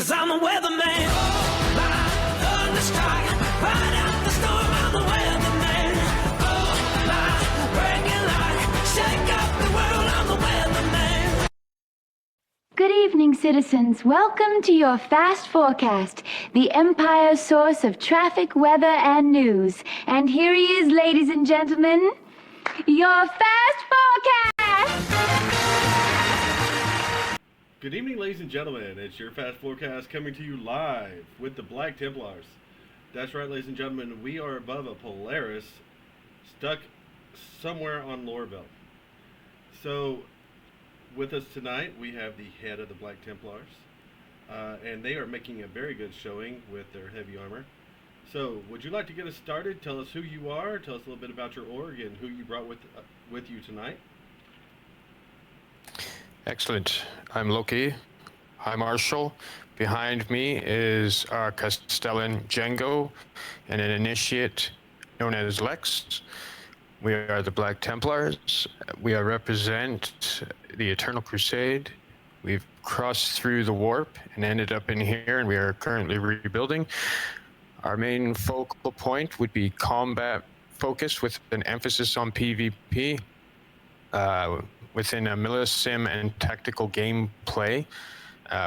'cause I'm a weatherman. Oh, my thunderstrike, ride out the storm, I'm a weatherman. Oh, my breaking light, shake up the world, I'm the weatherman. Good evening, citizens. Welcome to your Fast Forecast, the Empire's source of traffic, weather, and news. And here he is, ladies and gentlemen, your Fast Forecast! Good evening, ladies and gentlemen. It's your Fast Forecast coming to you live with the Black Templars. That's right, ladies and gentlemen. We are above a Polaris, stuck somewhere on Lorville. So, with us tonight, we have the head of the Black Templars, and they are making a very good showing with their heavy armor. So, would you like to get us started? Tell us who you are. Tell us a little bit about your org and who you brought with you tonight. Excellent. I'm Loki. Hi, Marshall. Behind me is our Castellan Django and an initiate known as Lex. We are the Black Templars. We represent the Eternal Crusade. We've crossed through the warp and ended up in here, and we are currently rebuilding. Our main focal point would be combat focus with an emphasis on PvP. Within a millisim and tactical gameplay,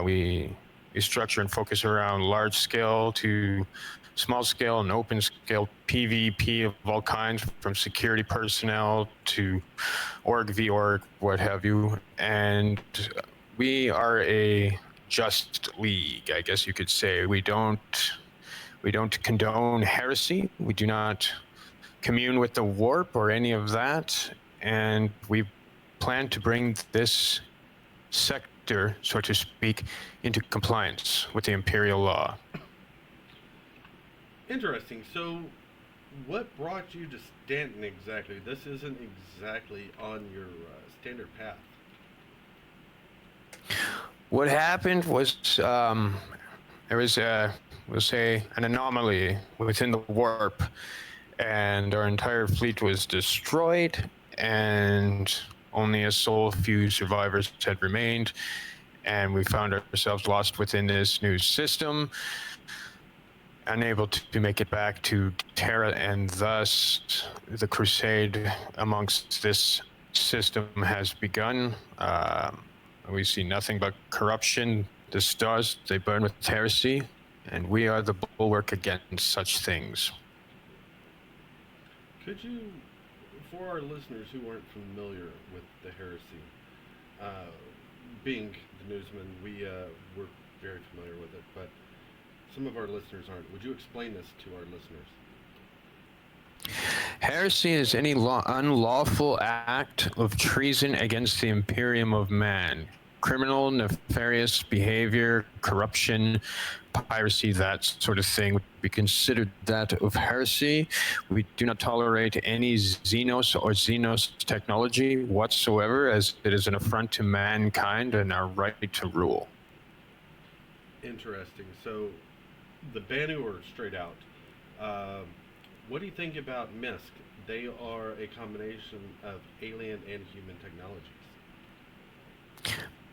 we structure and focus around large scale to small scale and open scale PvP of all kinds, from security personnel to org v org, what have you. And we are a just league, I guess you could say. We don't condone heresy. We do not commune with the warp or any of that. And we plan to bring this sector, so to speak, into compliance with the Imperial law. Interesting. So, what brought you to Stanton exactly? This isn't exactly on your standard path. What happened was there was we'll say, an anomaly within the warp, and our entire fleet was destroyed, and only a few survivors had remained, and we found ourselves lost within this new system, unable to make it back to Terra, and thus the crusade amongst this system has begun. We see nothing but corruption. The stars, they burn with heresy, and we are the bulwark against such things. Could you, for our listeners who aren't familiar with the heresy, being the newsman, we're very familiar with it, but some of our listeners aren't. Would you explain this to our listeners? Heresy is any unlawful act of treason against the Imperium of man. Criminal, nefarious behavior, corruption, piracy, that sort of thing would be considered that of heresy. We do not tolerate any Xenos or Xenos technology whatsoever, as it is an affront to mankind and our right to rule. Interesting. So, the Banu are straight out. What do you think about MISC? They are a combination of alien and human technologies.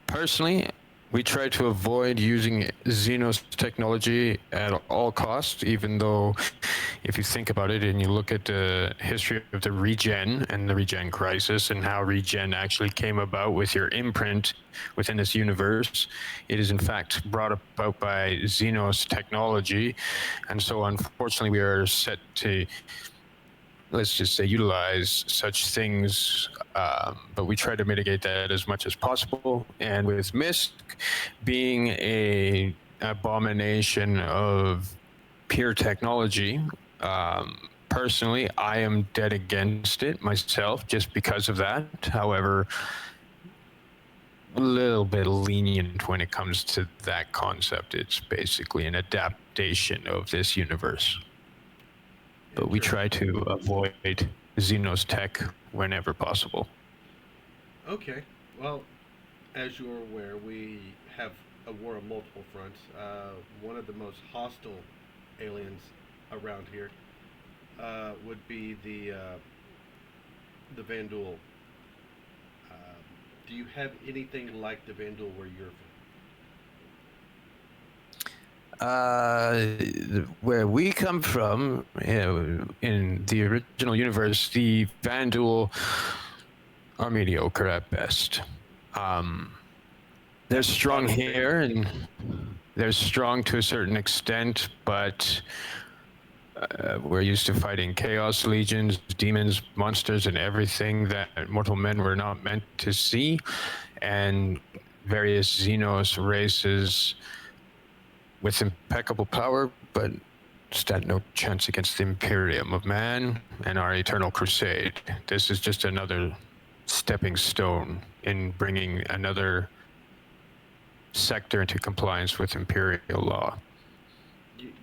Personally, we try to avoid using Xenos technology at all costs, even though if you think about it and you look at the history of the regen and the regen crisis and how regen actually came about with your imprint within this universe, it is in fact brought about by Xenos technology. And so unfortunately we are set to, let's just say, utilize such things, but we try to mitigate that as much as possible. And with MISC being a abomination of pure technology, personally, I am dead against it myself just because of that. However, a little bit lenient when it comes to that concept. It's basically an adaptation of this universe. But we try to avoid Xenos tech whenever possible. Okay. Well, as you're aware, we have a war on multiple fronts. One of the most hostile aliens around here would be the Vandul. Do you have anything like the Vandul where you're from? Where we come from, in the original universe, the Vandal are mediocre at best. They're strong here, and they're strong to a certain extent, but we're used to fighting chaos legions, demons, monsters, and everything that mortal men were not meant to see, and various Xenos races with impeccable power, but stand no chance against the Imperium of Man and our eternal crusade. This is just another stepping stone in bringing another sector into compliance with Imperial law.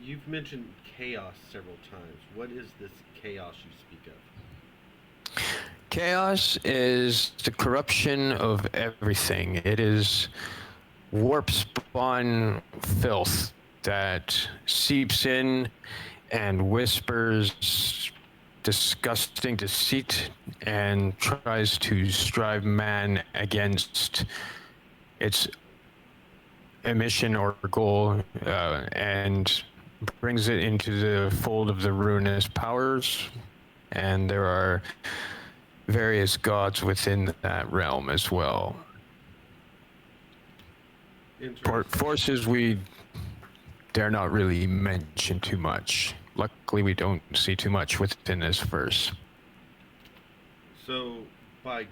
You've mentioned chaos several times. What is this chaos you speak of? Chaos is the corruption of everything. It is warp spawn filth that seeps in and whispers disgusting deceit and tries to strive man against its mission or goal, and brings it into the fold of the ruinous powers. And there are various gods within that realm as well. Forces we dare not really mention too much. Luckily, we don't see too much within this verse. So, by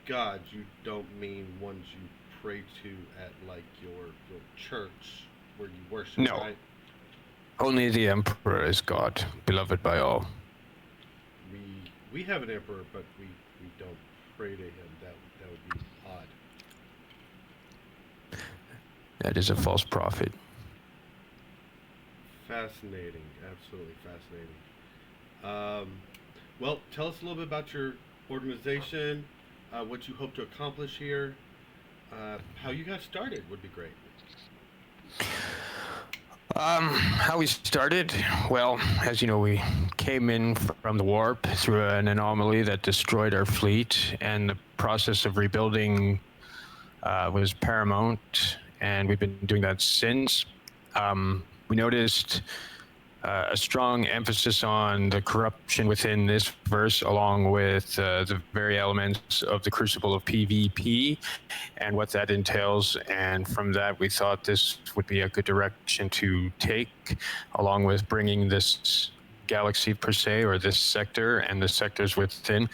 gods, you don't mean ones you pray to at like your church where you worship, No. right? Only the Emperor is God, beloved by all. We have an emperor, but we don't pray to him. That would be odd. That is a false prophet. Fascinating, absolutely fascinating. Well, tell us a little bit about your organization, what you hope to accomplish here, how you got started would be great. How we started? Well, as you know, we came in from the warp through an anomaly that destroyed our fleet, and the process of rebuilding was paramount, and we've been doing that since. We noticed a strong emphasis on the corruption within this verse, along with the very elements of the crucible of PvP and what that entails. And from that, we thought this would be a good direction to take, along with bringing this galaxy per se, or this sector and the sectors within,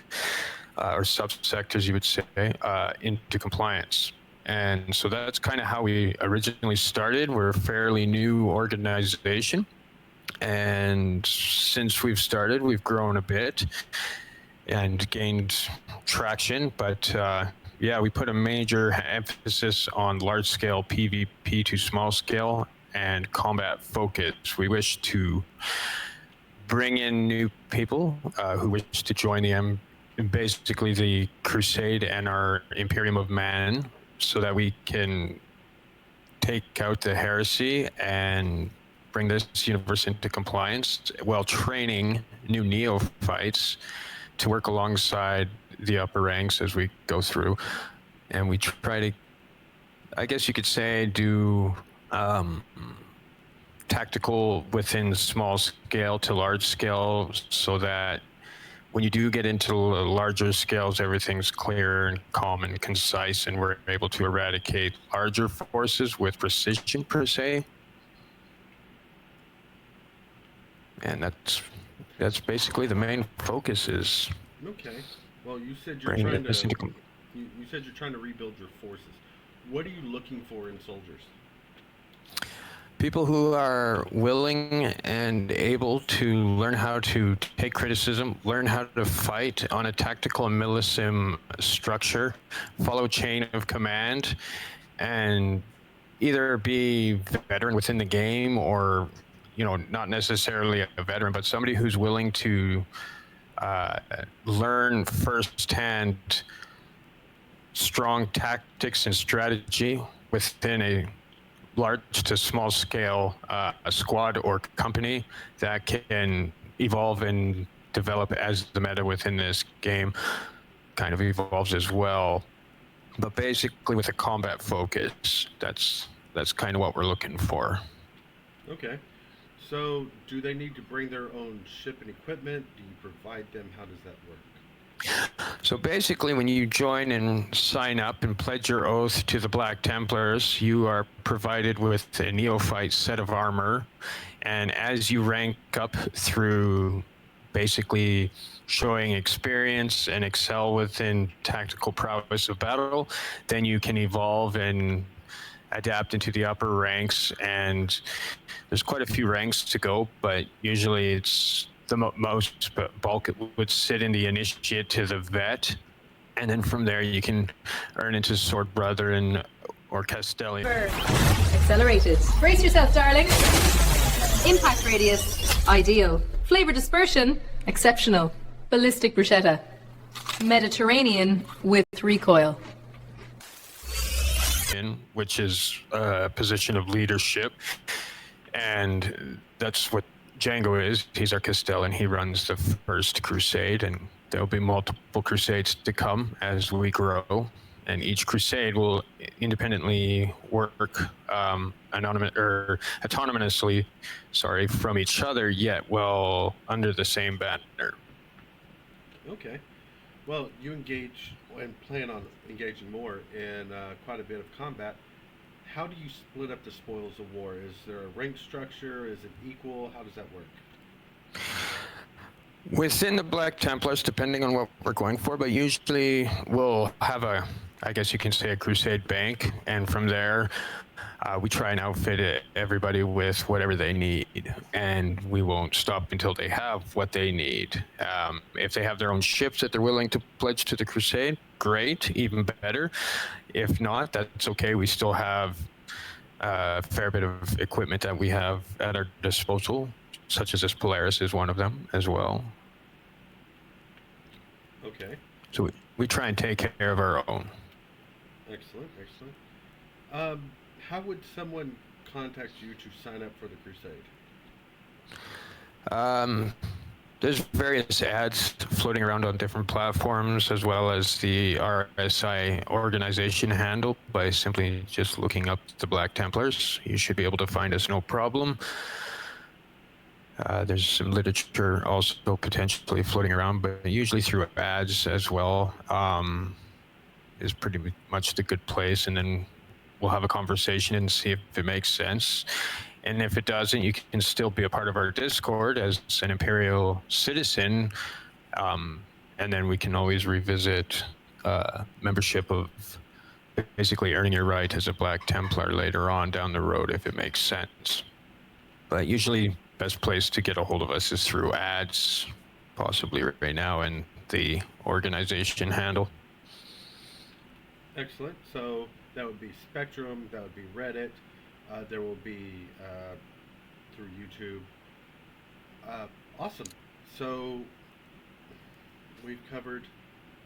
or subsectors, you would say, into compliance. And so that's kind of how we originally started. We're a fairly new organization. And since we've started, we've grown a bit and gained traction. But yeah, we put a major emphasis on large-scale PvP to small-scale and combat focus. We wish to bring in new people who wish to join basically the Crusade and our Imperium of Man, so that we can take out the heresy and bring this universe into compliance while training new neophytes to work alongside the upper ranks as we go through. And we try to, I guess you could say, do tactical within small scale to large scale, so that when you do get into larger scales, everything's clear and calm and concise, and we're able to eradicate larger forces with precision per se. And that's basically the main focus is. Okay. Well, you said you're trying to rebuild your forces. What are you looking for in soldiers? People who are willing and able to learn how to take criticism, learn how to fight on a tactical and millisim structure, follow chain of command, and either be veteran within the game, or, you know, not necessarily a veteran, but somebody who's willing to learn firsthand strong tactics and strategy within a large to small scale a squad or company that can evolve and develop as the meta within this game kind of evolves as well. But basically with a combat focus, that's kind of what we're looking for. Okay. So, do they need to bring their own ship and equipment? Do you provide them? How does that work? So basically, when you join and sign up and pledge your oath to the Black Templars, you are provided with a neophyte set of armor. And as you rank up through basically showing experience and excel within tactical prowess of battle, then you can evolve and adapt into the upper ranks. And there's quite a few ranks to go, but usually it's the most bulk would sit in the initiate to the vet, and then from there you can earn into sword brother and or castellan. Accelerated. Brace yourself, darling. Impact radius, ideal. Flavor dispersion, exceptional. Ballistic bruschetta. Mediterranean with recoil. Which is a position of leadership, and that's what Django is. He's our Castellan. He runs the first crusade, and there'll be multiple crusades to come as we grow. And each crusade will independently work autonomously, from each other, yet well under the same banner. Okay. Well, you engage and plan on engaging more in quite a bit of combat. How do you split up the spoils of war? Is there a rank structure? Is it equal? How does that work? Within the Black Templars, depending on what we're going for, but usually we'll have I guess you can say, a crusade bank, and from there, we try and outfit everybody with whatever they need, and we won't stop until they have what they need. If they have their own ships that they're willing to pledge to the crusade, great, even better. If not, that's okay. We still have a fair bit of equipment that we have at our disposal, such as this Polaris is one of them as well. Okay. So we try and take care of our own. Excellent, excellent. How would someone contact you to sign up for the crusade? There's various ads floating around on different platforms, as well as the RSI organization handle. By simply just looking up the Black Templars, you should be able to find us no problem. There's some literature also potentially floating around, but usually through ads as well, is pretty much the good place. And then we'll have a conversation and see if it makes sense. And if it doesn't, you can still be a part of our Discord as an Imperial citizen. And then we can always revisit membership of basically earning your right as a Black Templar later on down the road if it makes sense. But usually best place to get a hold of us is through ads, possibly right now, and the organization handle. Excellent. So that would be Spectrum, that would be Reddit, there will be through YouTube. Awesome. So we've covered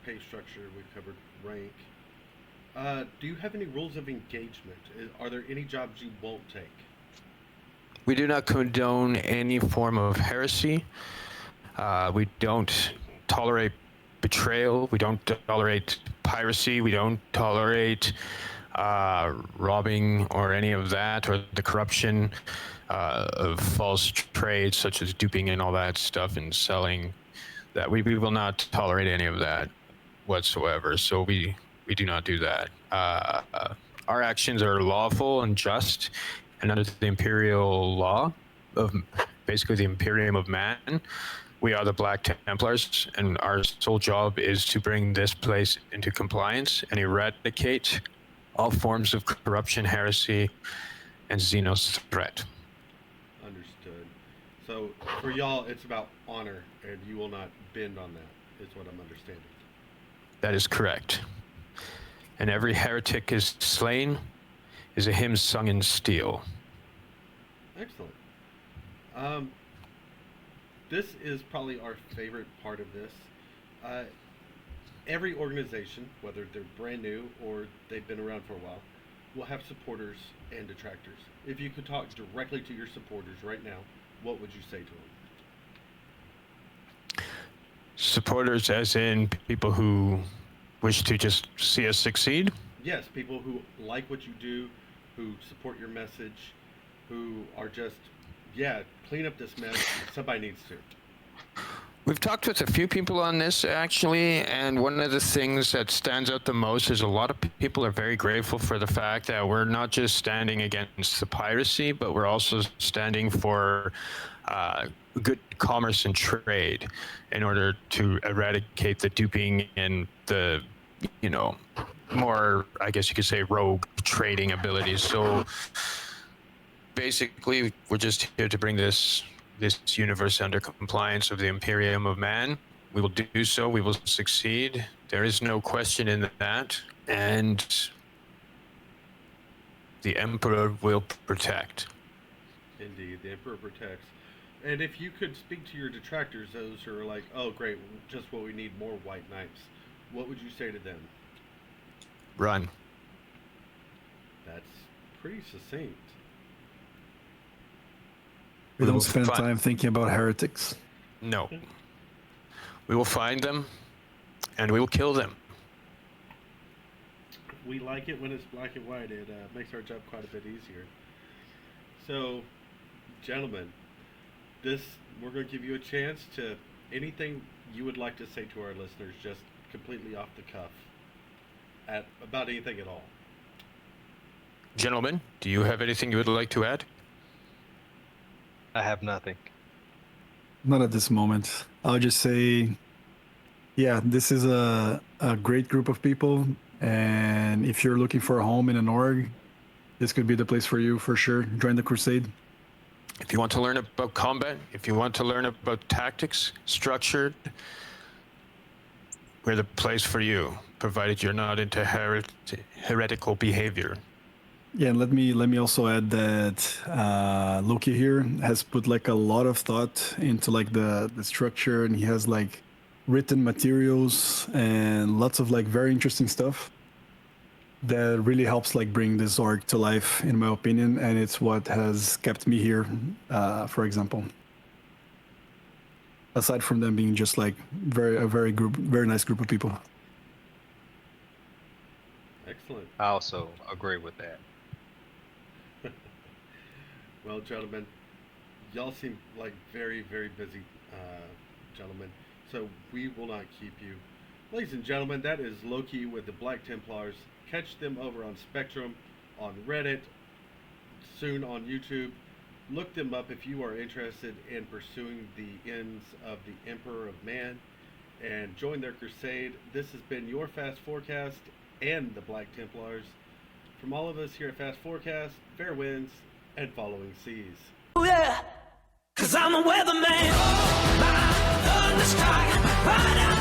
pay structure, we've covered rank. Do you have any rules of engagement? Are there any jobs you won't take? We do not condone any form of heresy. We don't tolerate betrayal. We don't tolerate piracy. We don't tolerate robbing or any of that, or the corruption of false trades such as duping and all that stuff and selling. That we will not tolerate any of that whatsoever. So we do not do that. Our actions are lawful and just, and under the imperial law of basically the Imperium of Man, we are the Black Templars, and our sole job is to bring this place into compliance and eradicate all forms of corruption, heresy, and Xenos threat. Understood. So for y'all, it's about honor, and you will not bend on that, is what I'm understanding. That is correct. And every heretic is slain is a hymn sung in steel. Excellent. This is probably our favorite part of this. Every organization, whether they're brand new or they've been around for a while, will have supporters and detractors. If you could talk directly to your supporters right now, what would you say to them? Supporters as in people who wish to just see us succeed? Yes, people who like what you do, who support your message. who are just, yeah, clean up this mess. Somebody needs to. We've talked with a few people on this actually, and one of the things that stands out the most is a lot of people are very grateful for the fact that we're not just standing against the piracy, but we're also standing for good commerce and trade in order to eradicate the duping and the, you know, more, I guess you could say, rogue trading abilities. So basically, we're just here to bring this universe under compliance of the Imperium of Man. We will do so. We will succeed. There is no question in that. And the Emperor will protect. Indeed, the Emperor protects. And if you could speak to your detractors, those who are like, oh, great, just what we need, more white knights, what would you say to them? Run. That's pretty succinct. We don't spend time thinking about heretics. No. We will find them, and we will kill them. We like it when it's black and white. It makes our job quite a bit easier. So, gentlemen, we're going to give you a chance to anything you would like to say to our listeners, just completely off the cuff, about anything at all. Gentlemen, do you have anything you would like to add? I have nothing. Not at this moment. I'll just say, yeah, this is a great group of people. And if you're looking for a home in an org, this could be the place for you for sure. Join the crusade. If you want to learn about combat, if you want to learn about tactics, structured, we're the place for you, provided you're not into heretical behavior. Yeah, and let me also add that Loki here has put like a lot of thought into like the structure, and he has like written materials and lots of like very interesting stuff that really helps like bring this org to life, in my opinion, and it's what has kept me here, for example. Aside from them being just like very nice group of people. Excellent. I also agree with that. Well, gentlemen, y'all seem like very, very busy gentlemen, so we will not keep you. Ladies and gentlemen, that is Loki with the Black Templars. Catch them over on Spectrum, on Reddit, soon on YouTube. Look them up if you are interested in pursuing the ends of the Emperor of Man, and join their crusade. This has been your Fast Forecast and the Black Templars. From all of us here at Fast Forecast, fair winds and following seas. Oh yeah, 'cause I'm the weatherman. Oh, my thunder strike right out